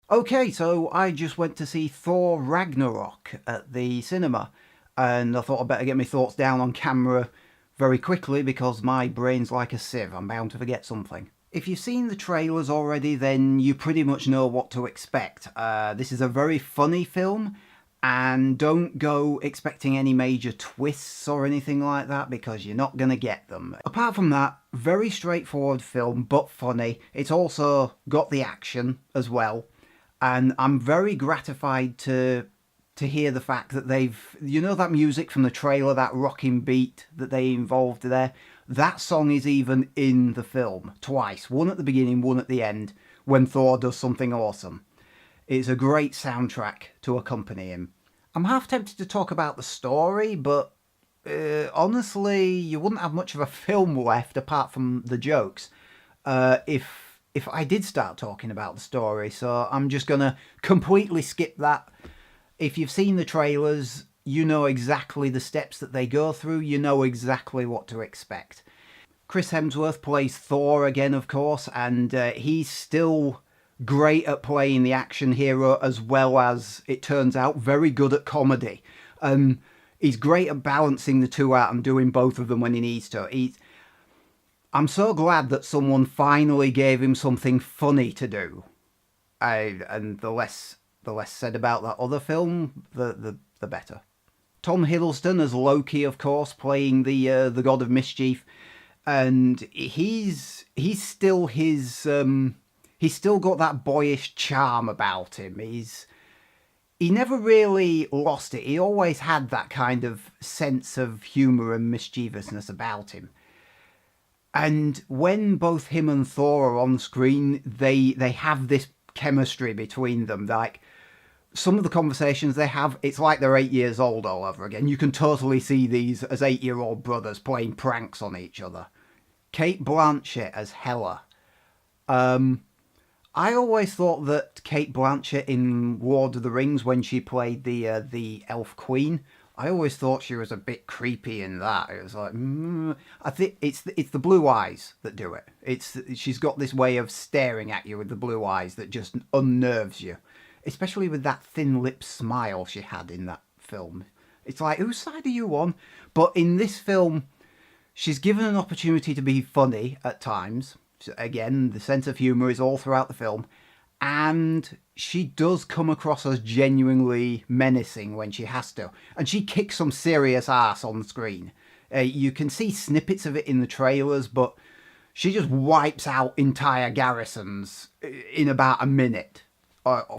Okay, so I just went to see Thor Ragnarok at the cinema, and I thought I'd better get my thoughts down on camera very quickly because my brain's like a sieve. I'm bound to forget something. If you've seen the trailers already, then you pretty much know what to expect. This is a very funny film, and don't go expecting any major twists or anything like that because you're not going to get them. Apart from that, very straightforward film, but funny. It's also got the action as well, and I'm very gratified to hear the fact that they've, you know, that music from the trailer, that rocking beat that they involved there, that song is even in the film twice, one at the beginning, one at the end, when Thor does something awesome. It's a great soundtrack to accompany him. I'm half tempted to talk about the story, but honestly, you wouldn't have much of a film left apart from the jokes if I did start talking about the story. So I'm just gonna completely skip that. If you've seen the trailers, you know exactly the steps that they go through. You know exactly what to expect. Chris Hemsworth plays Thor again, of course, and he's still great at playing the action hero as well as, it turns out, very good at comedy. He's great at balancing the two out and doing both of them when he needs to. I'm so glad that someone finally gave him something funny to do. And the less said about that other film, the better. Tom Hiddleston as Loki, of course, playing the god of mischief, and he's still he's still got that boyish charm about him. He never really lost it. He always had that kind of sense of humour and mischievousness about him. And when both him and Thor are on screen, they have this chemistry between them. Like, some of the conversations they have, it's like they're 8 years old all over again. You can totally see these as 8-year-old brothers playing pranks on each other. Kate Blanchett as Hela. I always thought that Kate Blanchett in Lord of the Rings, when she played the Elf Queen, I always thought she was a bit creepy in that. It was like, I think it's the blue eyes that do it. She's got this way of staring at you with the blue eyes that just unnerves you, especially with that thin lipped smile she had in that film. It's like, whose side are you on? But in this film, she's given an opportunity to be funny at times. Again, the sense of humour is all throughout the film, and she does come across as genuinely menacing when she has to, and she kicks some serious ass on the screen. You can see snippets of it in the trailers, but she just wipes out entire garrisons in about a minute,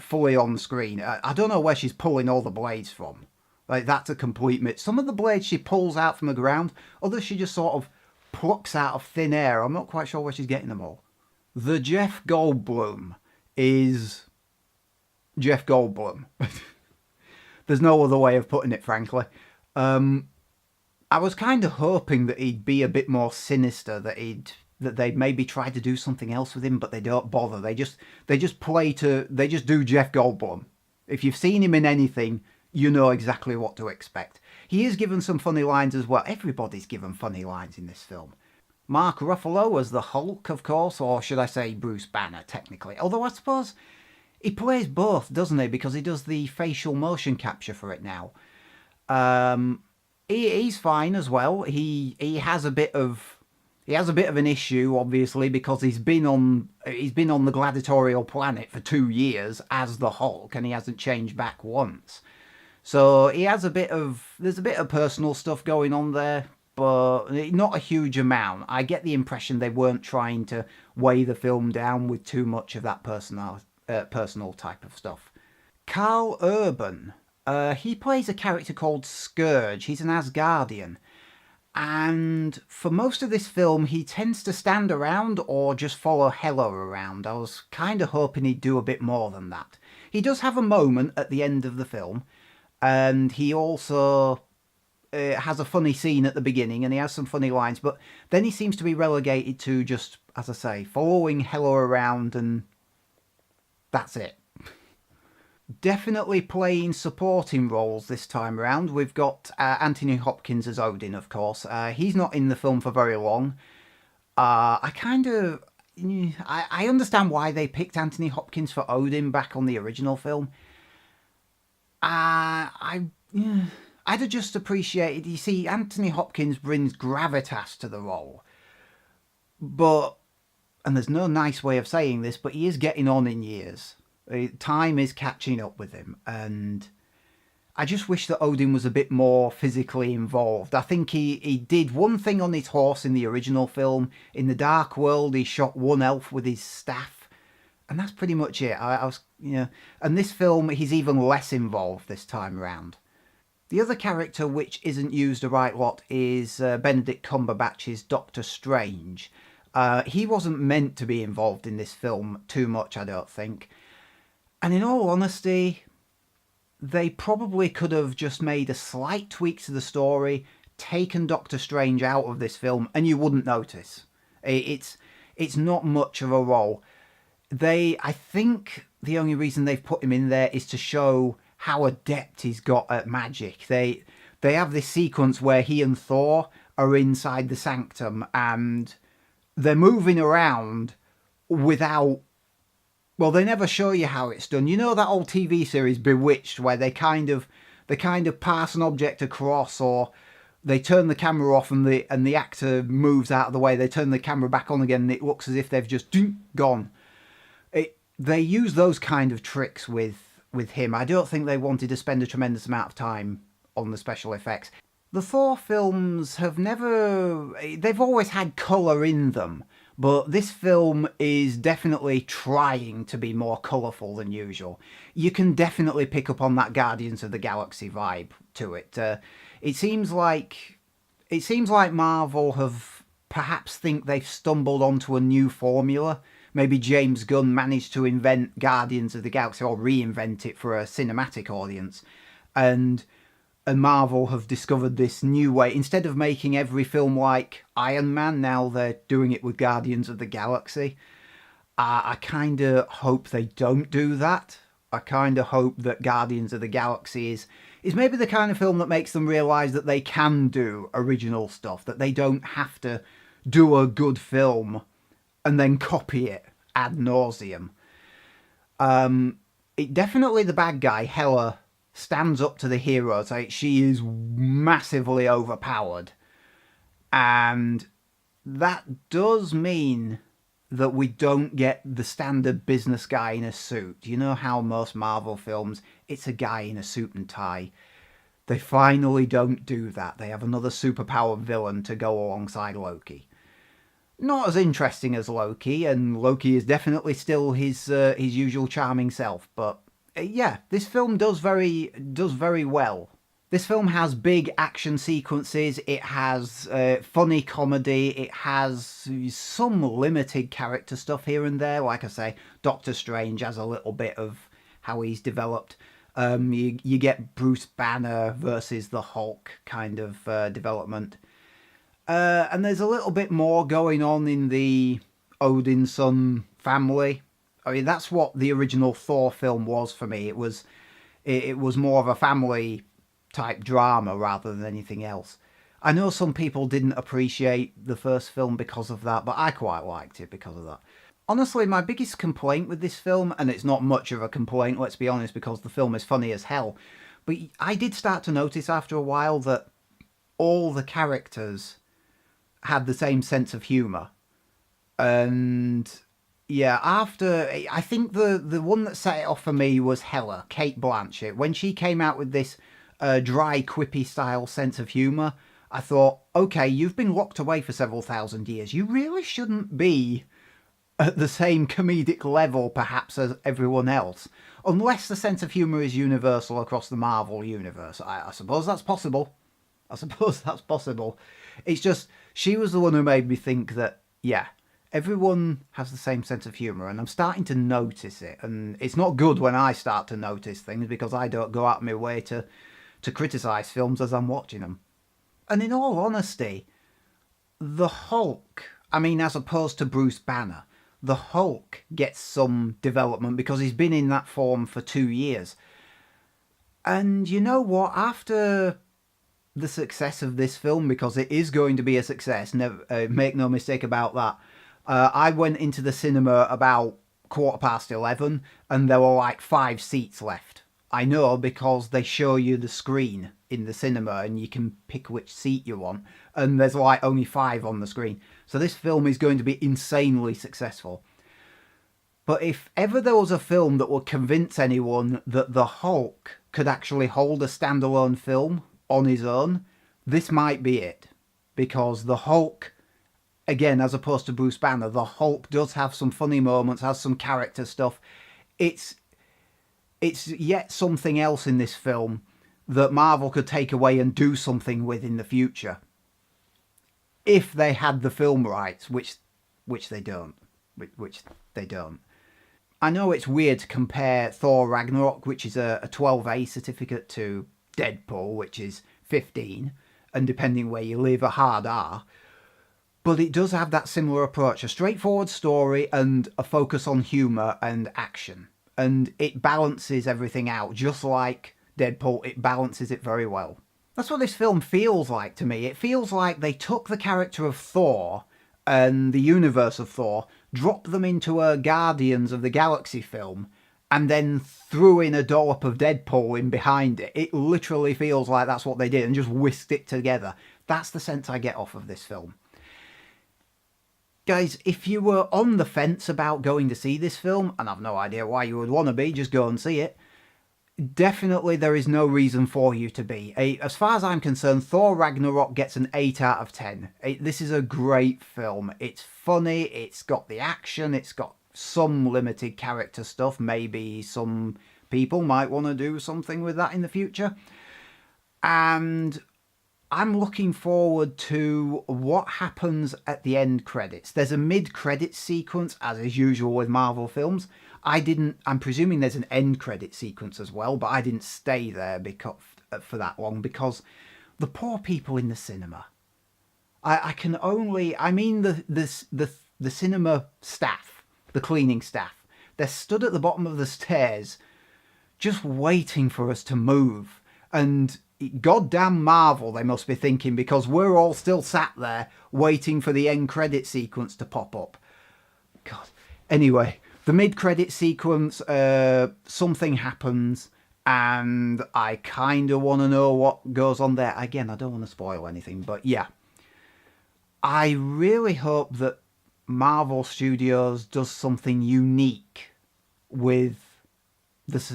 fully on the screen. I don't know where she's pulling all the blades from. Like, that's a complete myth. Some of the blades she pulls out from the ground, others she just sort of plucks out of thin air. I'm not quite sure where she's getting them all. The Jeff Goldblum is Jeff Goldblum. There's no other way of putting it, frankly. I was kind of hoping that he'd be a bit more sinister, that they'd maybe try to do something else with him, but they don't bother. They just do Jeff Goldblum. If you've seen him in anything, you know exactly what to expect. He is given some funny lines as well. Everybody's given funny lines in this film. Mark Ruffalo as the Hulk, of course, or should I say Bruce Banner, technically. Although I suppose he plays both, doesn't he? Because he does the facial motion capture for it now. He's fine as well. He has a bit of an issue, obviously, because he's been on the gladiatorial planet for 2 years as the Hulk, and he hasn't changed back once. So there's a bit of personal stuff going on there, but not a huge amount. I get the impression they weren't trying to weigh the film down with too much of that personal type of stuff. Carl Urban, he plays a character called Scourge. He's an Asgardian. And for most of this film, he tends to stand around or just follow Hela around. I was kind of hoping he'd do a bit more than that. He does have a moment at the end of the film, and he also has a funny scene at the beginning, and he has some funny lines, but then he seems to be relegated to just, as I say, following Hela around, and that's it. Definitely playing supporting roles this time around. We've got Anthony Hopkins as Odin, of course. He's not in the film for very long. I understand why they picked Anthony Hopkins for Odin back on the original film. I'd have just appreciated. You see, Anthony Hopkins brings gravitas to the role, but and there's no nice way of saying this, but he is getting on in years. Time is catching up with him, and I just wish that Odin was a bit more physically involved. I think he did one thing on his horse in the original film. In the Dark World, he shot one elf with his staff, and that's pretty much it. I was, and this film, he's even less involved this time around. The other character which isn't used a right lot is Benedict Cumberbatch's Doctor Strange. He wasn't meant to be involved in this film too much, I don't think. And in all honesty, they probably could have just made a slight tweak to the story, taken Doctor Strange out of this film, and you wouldn't notice. It's not much of a role. I think the only reason they've put him in there is to show how adept he's got at magic. They have this sequence where he and Thor are inside the sanctum and they're moving around without... Well, they never show you how it's done. You know that old TV series Bewitched, where they kind of pass an object across, or they turn the camera off and the actor moves out of the way. They turn the camera back on again, and it looks as if they've just gone. They use those kind of tricks with him. I don't think they wanted to spend a tremendous amount of time on the special effects. The Thor films they've always had colour in them, but this film is definitely trying to be more colourful than usual. You can definitely pick up on that Guardians of the Galaxy vibe to it. It seems like Marvel have perhaps think they've stumbled onto a new formula. Maybe James Gunn managed to invent Guardians of the Galaxy, or reinvent it for a cinematic audience, and Marvel have discovered this new way. Instead of making every film like Iron Man, now they're doing it with Guardians of the Galaxy. I kind of hope they don't do that. I kind of hope that Guardians of the Galaxy is maybe the kind of film that makes them realise that they can do original stuff, that they don't have to do a good film and then copy it ad nauseum. Definitely the bad guy, Hela, stands up to the heroes. She is massively overpowered. And that does mean that we don't get the standard business guy in a suit. You know how most Marvel films, it's a guy in a suit and tie. They finally don't do that. They have another superpowered villain to go alongside Loki. Not as interesting as Loki, and Loki is definitely still his usual charming self, but yeah, this film does very well. This film has big action sequences, it has funny comedy, it has some limited character stuff here and there. Like I say, Doctor Strange has a little bit of how he's developed. You get Bruce Banner versus the Hulk kind of development. And there's a little bit more going on in the Odin-son family. I mean, that's what the original Thor film was for me. It was more of a family type drama rather than anything else. I know some people didn't appreciate the first film because of that, but I quite liked it because of that. Honestly, my biggest complaint with this film, and it's not much of a complaint, let's be honest, because the film is funny as hell, but I did start to notice after a while that all the characters had the same sense of humour. And yeah, I think the one that set it off for me was Hela, Kate Blanchett. When she came out with this dry, quippy style sense of humour, I thought, okay, you've been locked away for several thousand years. You really shouldn't be at the same comedic level, perhaps, as everyone else. Unless the sense of humour is universal across the Marvel universe. I suppose that's possible. It's just, she was the one who made me think that, yeah, everyone has the same sense of humour, and I'm starting to notice it. And it's not good when I start to notice things, because I don't go out of my way to criticise films as I'm watching them. And in all honesty, the Hulk, I mean, as opposed to Bruce Banner, the Hulk gets some development because he's been in that form for 2 years. And you know what? After the success of this film, because it is going to be a success, never, make no mistake about that, I went into the cinema about 11:15, and there were like 5 seats left. I know because they show you the screen in the cinema and you can pick which seat you want, and there's like only 5 on the screen. So this film is going to be insanely successful. But if ever there was a film that would convince anyone that the Hulk could actually hold a standalone film on his own, this might be it. Because the Hulk, again, as opposed to Bruce Banner, the Hulk does have some funny moments, has some character stuff. It's yet something else in this film that Marvel could take away and do something with in the future. If they had the film rights, which they don't. Which they don't. I know it's weird to compare Thor Ragnarok, which is a 12A certificate, to Deadpool, which is 15, and depending where you live, a hard R. But it does have that similar approach, a straightforward story and a focus on humour and action. And it balances everything out, just like Deadpool, it balances it very well. That's what this film feels like to me. It feels like they took the character of Thor and the universe of Thor, dropped them into a Guardians of the Galaxy film, and then threw in a dollop of Deadpool in behind it. It literally feels like that's what they did, and just whisked it together. That's the sense I get off of this film. Guys, if you were on the fence about going to see this film, and I've no idea why you would want to be, just go and see it, definitely there is no reason for you to be. As far as I'm concerned, Thor Ragnarok gets an 8 out of 10. This is a great film. It's funny, it's got the action, it's got some limited character stuff. Maybe some people might want to do something with that in the future. And I'm looking forward to what happens at the end credits. There's a mid-credits sequence, as is usual with Marvel films. I'm presuming there's an end credit sequence as well, but I didn't stay there for that long because the poor people in the cinema. I mean the cinema staff, the cleaning staff. They're stood at the bottom of the stairs just waiting for us to move. And goddamn Marvel, they must be thinking, because we're all still sat there waiting for the end credit sequence to pop up. God. Anyway, the mid-credit sequence, something happens, and I kind of want to know what goes on there. Again, I don't want to spoil anything, but yeah. I really hope that Marvel Studios does something unique with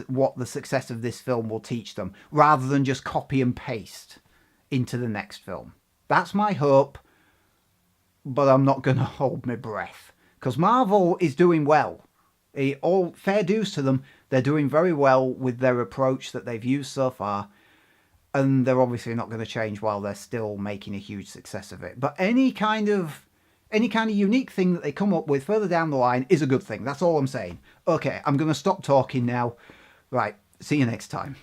what the success of this film will teach them, rather than just copy and paste into the next film. That's my hope, but I'm not going to hold my breath. Because Marvel is doing well. All fair dues to them. They're doing very well with their approach that they've used so far. And they're obviously not going to change while they're still making a huge success of it. But any kind of unique thing that they come up with further down the line is a good thing. That's all I'm saying. Okay, I'm going to stop talking now. Right, see you next time.